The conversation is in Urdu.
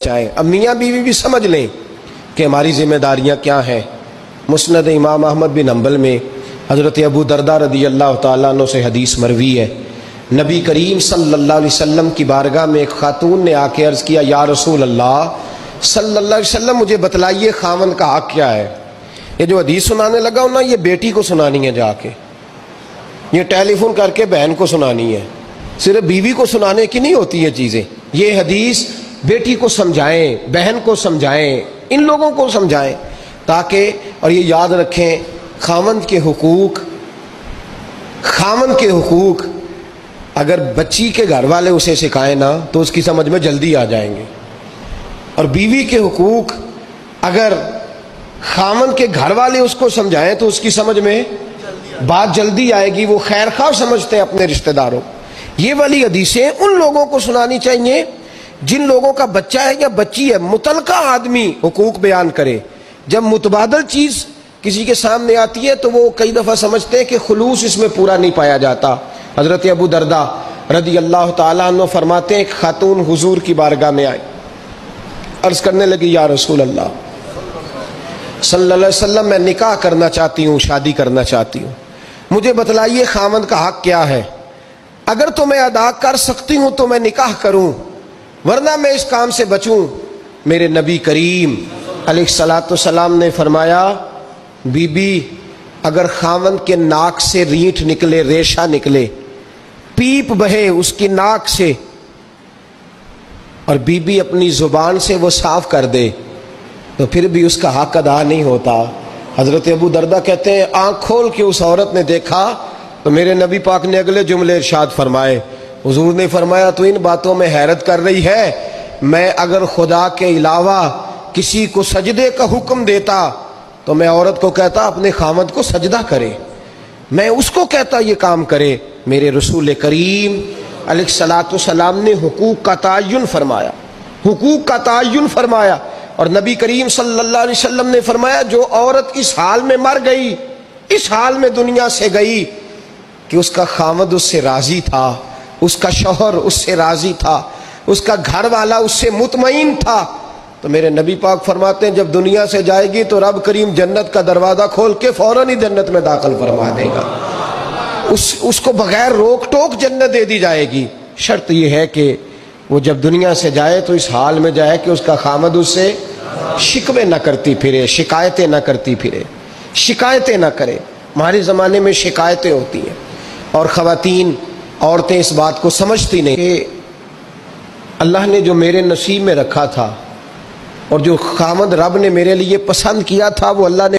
بچائیں۔ اب میاں بیوی بھی سمجھ لیں کہ ہماری ذمہ داریاں کیا ہیں۔ مسند امام احمد بن حنبل میں حضرت ابو درداء رضی اللہ تعالیٰ عنہ سے حدیث مروی ہے، نبی کریم صلی اللہ علیہ وسلم کی بارگاہ میں ایک خاتون نے آ کے عرض کیا، یا رسول اللہ صلی اللہ علیہ وسلم مجھے بتلائیے خاوند کا حق کیا ہے۔ یہ جو حدیث سنانے لگا ہوں نا، یہ بیٹی کو سنانی ہے، جا کے یہ ٹیلی فون کر کے بہن کو سنانی ہے، صرف بیوی کو سنانے کی نہیں ہوتی یہ چیزیں۔ یہ حدیث بیٹی کو سمجھائیں، بہن کو سمجھائیں، ان لوگوں کو سمجھائیں، تاکہ اور یہ یاد رکھیں خاوند کے حقوق اگر بچی کے گھر والے اسے سکھائیں نا تو اس کی سمجھ میں جلدی آ جائیں گے، اور بیوی کے حقوق اگر خاوند کے گھر والے اس کو سمجھائیں تو اس کی سمجھ میں بات جلدی آئے گی۔ وہ خیر خواہ سمجھتے ہیں اپنے رشتہ داروں۔ یہ والی حدیثیں ان لوگوں کو سنانی چاہیے جن لوگوں کا بچہ ہے یا بچی ہے۔ متعلقہ آدمی حقوق بیان کرے۔ جب متبادل چیز کسی کے سامنے آتی ہے تو وہ کئی دفعہ سمجھتے ہیں کہ خلوص اس میں پورا نہیں پایا جاتا۔ حضرت ابو درداء رضی اللہ تعالیٰ عنہ فرماتے ہیں، ایک خاتون حضور کی بارگاہ میں آئی، عرض کرنے لگی، یا رسول اللہ صلی اللہ علیہ وسلم میں نکاح کرنا چاہتی ہوں، شادی کرنا چاہتی ہوں، مجھے بتلائیے خاوند کا حق کیا ہے؟ اگر تو میں ادا کر سکتی ہوں تو میں نکاح کروں، ورنہ میں اس کام سے بچوں۔ میرے نبی کریم علیہ السلام نے فرمایا، بی بی اگر خاوند کے ناک سے رینٹھ نکلے، ریشہ نکلے، پیپ بہے اس کی ناک سے، اور بی بی اپنی زبان سے وہ صاف کر دے تو پھر بھی اس کا حق ادا نہیں ہوتا۔ حضرت ابو درداء کہتے ہیں، آنکھ کھول کے اس عورت نے دیکھا تو میرے نبی پاک نے اگلے جملے ارشاد فرمائے، حضور نے فرمایا تو ان باتوں میں حیرت کر رہی ہے، میں اگر خدا کے علاوہ کسی کو سجدے کا حکم دیتا تو میں عورت کو کہتا اپنے خاوند کو سجدہ کرے، میں اس کو کہتا یہ کام کرے۔ میرے رسول کریم علیہ السلام نے حقوق کا تعین فرمایا، اور نبی کریم صلی اللہ علیہ وسلم نے فرمایا، جو عورت اس حال میں مر گئی، اس حال میں دنیا سے گئی کہ اس کا خاوند اس سے راضی تھا، اس کا شوہر اس سے راضی تھا، اس کا گھر والا اس سے مطمئن تھا، تو میرے نبی پاک فرماتے ہیں جب دنیا سے جائے گی تو رب کریم جنت کا دروازہ کھول کے فوراً ہی جنت میں داخل فرما دے گا، اس کو بغیر روک ٹوک جنت دے دی جائے گی۔ شرط یہ ہے کہ وہ جب دنیا سے جائے تو اس حال میں جائے کہ اس کا خاوند اس سے شکوے نہ کرتی پھرے، شکایتیں نہ کرتی پھرے، شکایتیں نہ کرے۔ ہمارے زمانے میں شکایتیں ہوتی ہیں، اور عورتیں اس بات کو سمجھتی نہیں کہ اللہ نے جو میرے نصیب میں رکھا تھا اور جو خاوند رب نے میرے لیے پسند کیا تھا وہ اللہ نے